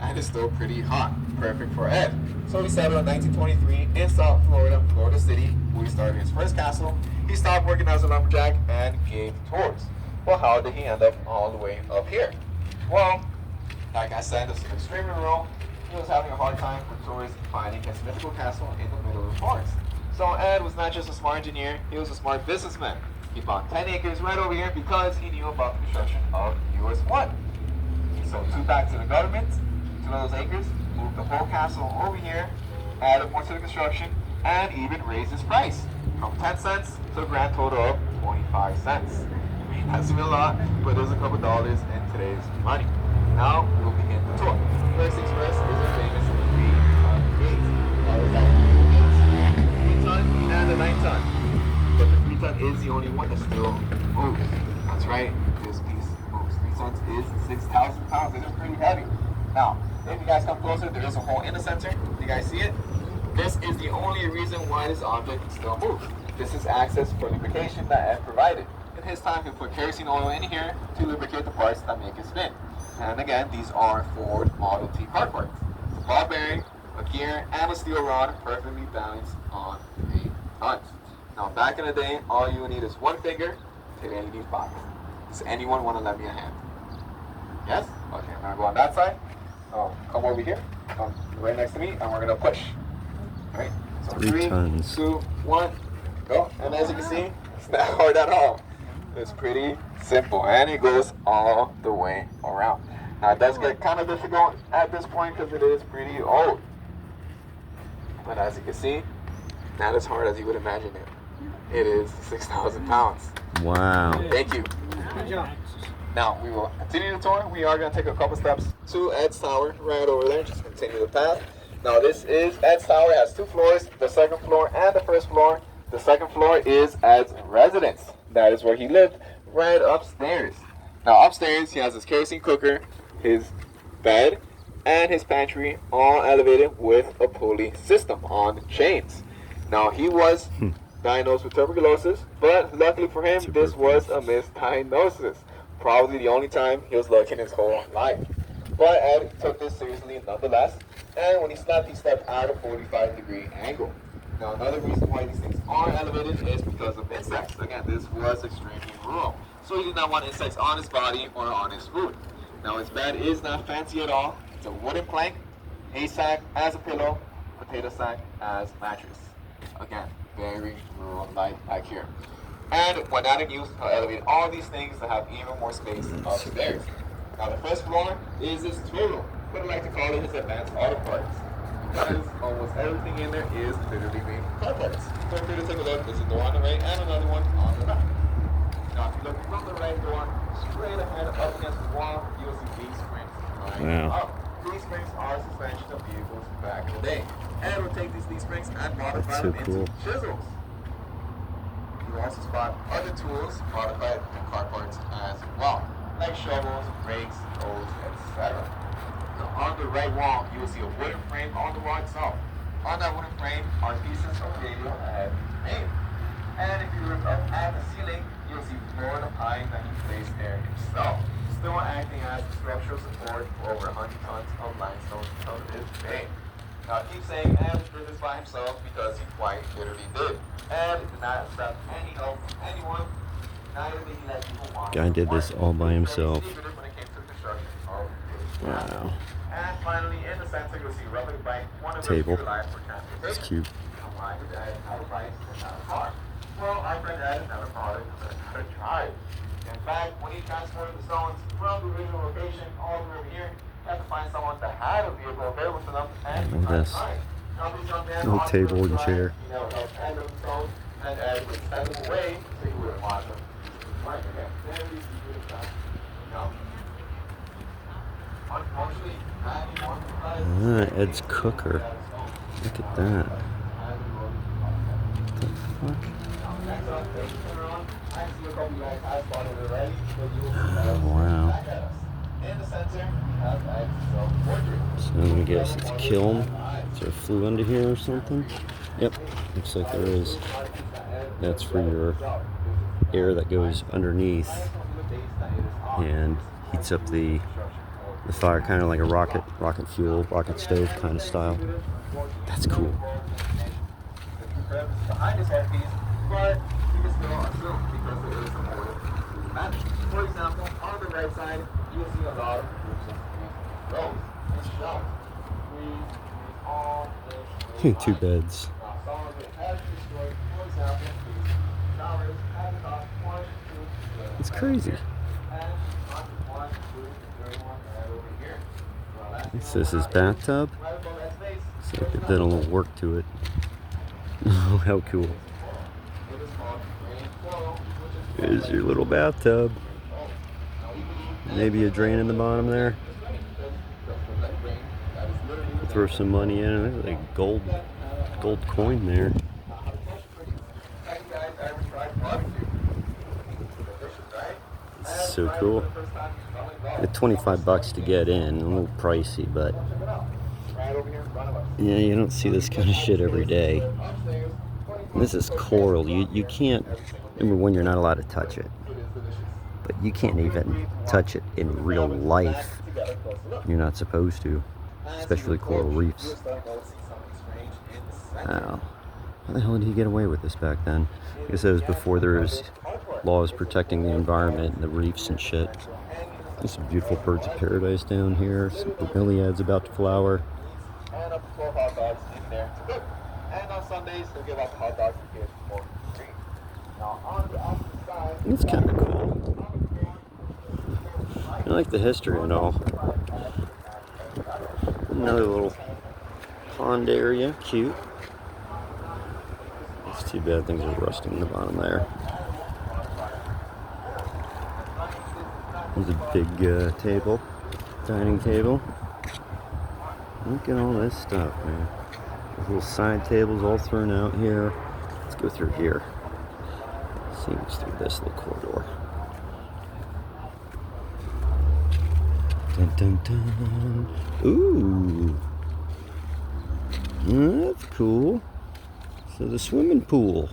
and it's still pretty hot, perfect for Ed. So he settled in 1923 in South Florida, Florida City, where he started his first castle. He stopped working as a lumberjack and gave tours. Well, how did he end up all the way up here? Well, like I said, this is extremely rural. He was having a hard time with tourists finding his mythical castle in the middle of the forest. So Ed was not just a smart engineer, he was a smart businessman. He bought 10 acres right over here because he knew about the construction of US 1. He sold 2 back to the government, 2 of those acres, moved the whole castle over here, added more to the construction, and even raised his price from 10 cents to a grand total of 25 cents. I mean, that seems a lot, but there's a couple dollars in today's money. Now, we'll begin the tour. First Express is a famous 3-ton gate. Now, is that 3-ton and a 9-ton. But the 3-ton is the only one that still moves. That's right, this piece moves. 3 tons is 6,000 pounds. It is pretty heavy. Now, if you guys come closer, there is a hole in the center. You guys see it? This is the only reason why this object still moves. This is access for lubrication that Ed provided. In his time, he put kerosene oil in here to lubricate the parts that make it spin. And again, these are Ford Model T car parts. It's a ball bearing, a gear, and a steel rod perfectly balanced on 8 tons. Now, back in the day, all you need is 1 finger. Today, you need 5. Does anyone want to lend me a hand? Yes? Okay, I'm going to go on that side. Come over here. Come right next to me, and we're going to push. All right? So 3 tons. 2, 1, go. And as you can see, it's not hard at all. It's pretty simple, and it goes all the way around. Now, it does get kind of difficult at this point because it is pretty old. But as you can see, not as hard as you would imagine it. It is 6,000 pounds. Wow. Thank you. Good job. Now, we will continue the tour. We are going to take a couple steps to Ed's Tower right over there. Just continue the path. Now, this is Ed's Tower. It has 2 floors, the 2nd floor and the 1st floor. The 2nd floor is Ed's residence. That is where he lived, right upstairs. Now, upstairs, he has his kerosene cooker, his bed, and his pantry, all elevated with a pulley system on chains. Now, he was diagnosed with tuberculosis, but luckily for him, this was a misdiagnosis. Probably the only time he was lucky in his whole life. But Ed took this seriously nonetheless, and when he slept at a 45-degree angle. Now, another reason why these things are elevated is because of insects. Again, this was extremely rural, so he did not want insects on his body or on his food. Now, his bed is not fancy at all. It's a wooden plank, a sack as a pillow, potato sack as mattress. Again, very rural life back here. And when not in use, he'll elevate all these things to have even more space upstairs. Now, the 1st floor is his tool room, but I like to call it his advanced auto parts, because almost everything in there is literally made car parts. So if you take a look, there's a door on the right and another one on the left. Now, if you look from the right door, straight ahead up against the wall, you'll see these springs lying up. These springs are suspension of vehicles back in the day. And we'll take these springs and modify them into chisels. You also spot other tools modified in car parts as well, like shovels, rakes, hoes, etc. Now, on the right wall, you will see a wooden frame on the wall itself. On that wooden frame are pieces of radio and made. And if you look up at the ceiling, you'll see Florida pine that he placed there himself, still acting as structural support for over 100 tons of limestone till this day. Now, I keep saying Ed did this by himself because he quite literally did. Ed did not accept any help from anyone. Neither did he let people watch. Guy did this all by himself. When it came to construction of his Wow. And finally, in the center, you'll see a replica bike, one of which Table. utilized for transportation. It's cute. Now, why did Ed have a bike and not a car? Well, our friend Ed never bought it and learned how to drive. In fact, when he transported the stones from the original location all the way over here, he had to find someone that had a vehicle available to them and Look at this. Now, these young men Little also table and drive, chair. You know, help Ed with the stones, and Ed would send them away so he wouldn't watch them. Right, again, very easy to drive. Now, unfortunately, Ed's cooker. Look at that. What the fuck? Oh, wow. So I'm gonna guess it's kiln. Is there a flue under here or something? Yep, looks like there is. That's for your air that goes underneath and heats up the The fire kind of like a rocket fuel, rocket stove kind of style. That's cool. Behind this headpiece, but you can still assume because there is some order. And for example, on the right side, you'll see a lot of rows and shelves. Two beds. It's crazy. This is his bathtub. It's like they've done a little work to it. Oh, how cool. Here's your little bathtub. Maybe a drain in the bottom there. Throw some money in. There's like gold coin there. It's so cool. At $25 to get in, a little pricey, but yeah, you don't see this kind of shit every day. And this is coral. You can't, number one, you're not allowed to touch it, but you can't even touch it in real life. You're not supposed to, especially coral reefs. Wow. How the hell did he get away with this back then? I guess that was before there was laws protecting the environment and the reefs and shit. There's some beautiful birds of paradise down here. Some bromeliads about to flower. And up to 12 hot dogs in there to cook. And on Sundays, they'll give out the hot dogs and kids for free. Now, on the opposite side, it's kind of cool. I like the history and all. Another little pond area, cute. It's too bad things are rusting in the bottom there. There's a big table, dining table. Look at all this stuff, man. There's little side tables all thrown out here. Let's go through here. Let's see what's through this little corridor. Dun dun dun. Ooh. That's cool. So the swimming pool.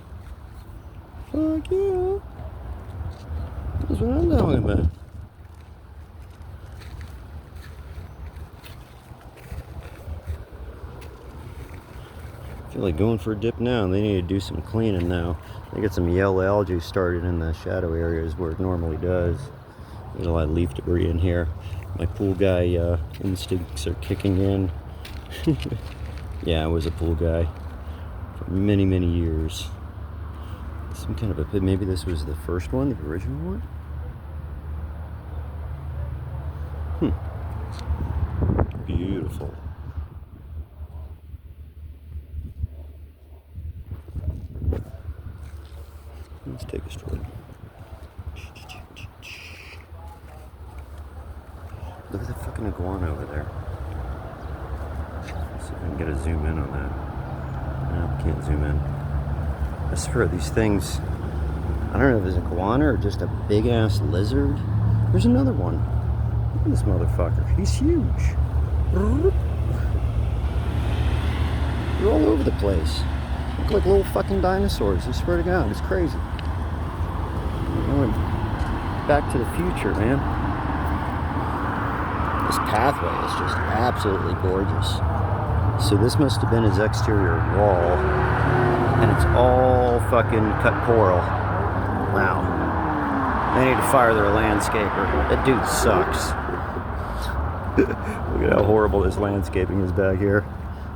Fuck yeah. That's what I'm talking about. I feel like going for a dip now. They need to do some cleaning now. They get some yellow algae started in the shadow areas where it normally does. There's a lot of leaf debris in here. My pool guy instincts are kicking in. Yeah, I was a pool guy for many, many years. Some kind of a pit. Maybe this was the first one, the original one? Beautiful. Let's take a stroll. Look at the fucking iguana over there. Let's see if I can get a zoom in on that. No, can't zoom in. I swear, these things, I don't know if it's an iguana or just a big ass lizard. There's another one. Look at this motherfucker. He's huge. They're all over the place. Look like little fucking dinosaurs. I swear to God, it's crazy. Back to the future, man. This pathway is just absolutely gorgeous. So this must have been his exterior wall, and it's all fucking cut coral. Wow. They need to fire their landscaper. That dude sucks. Look at how horrible this landscaping is back here.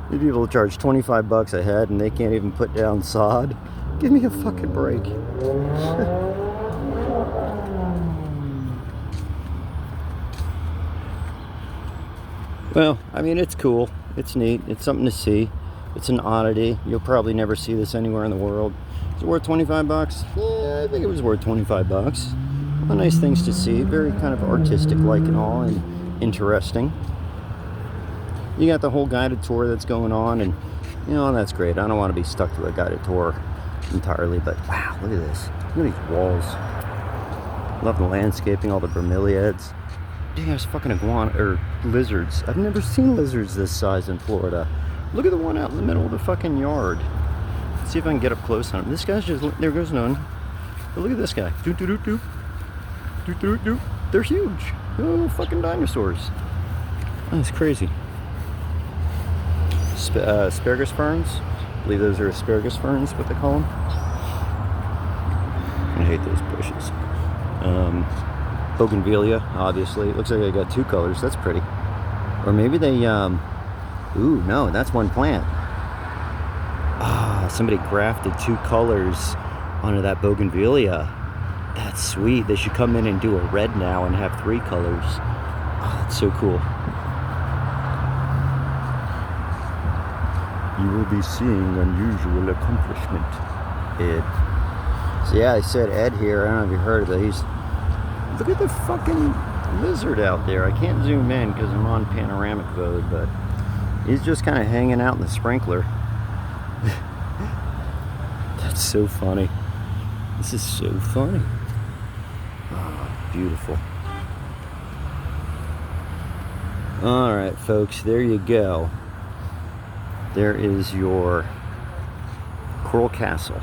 These people charge $25 a head and they can't even put down sod. Give me a fucking break. Well, I mean, it's cool. It's neat. It's something to see. It's an oddity. You'll probably never see this anywhere in the world. Is it worth $25? Yeah, I think it was worth $25. Well, nice things to see. Very kind of artistic-like and all, and interesting. You got the whole guided tour that's going on, and you know, that's great. I don't want to be stuck to a guided tour entirely, but wow, look at this. Look at these walls. Love the landscaping, all the bromeliads. Dude, there's fucking iguana or lizards. I've never seen lizards this size in Florida. Look at the one out in the middle of the fucking yard. Let's see if I can get up close on him. This guy's just, there goes none. But look at this guy. They're huge. They're little fucking dinosaurs. That's crazy. Asparagus ferns. I believe those are asparagus ferns, what they call them. I hate those bushes. Bougainvillea, obviously. It looks like they got two colors. That's pretty. Or maybe they, ooh, no, that's one plant. Ah, somebody grafted two colors onto that bougainvillea. That's sweet. They should come in and do a red now and have three colors. Oh, that's so cool. You will be seeing unusual accomplishment, Ed. So yeah, I said Ed here. I don't know if you heard of it. He's, look at the fucking lizard out there. I can't zoom in because I'm on panoramic mode, but he's just kind of hanging out in the sprinkler. That's so funny. This is so funny. Oh, beautiful. All right, folks, there you go. There is your Coral Castle.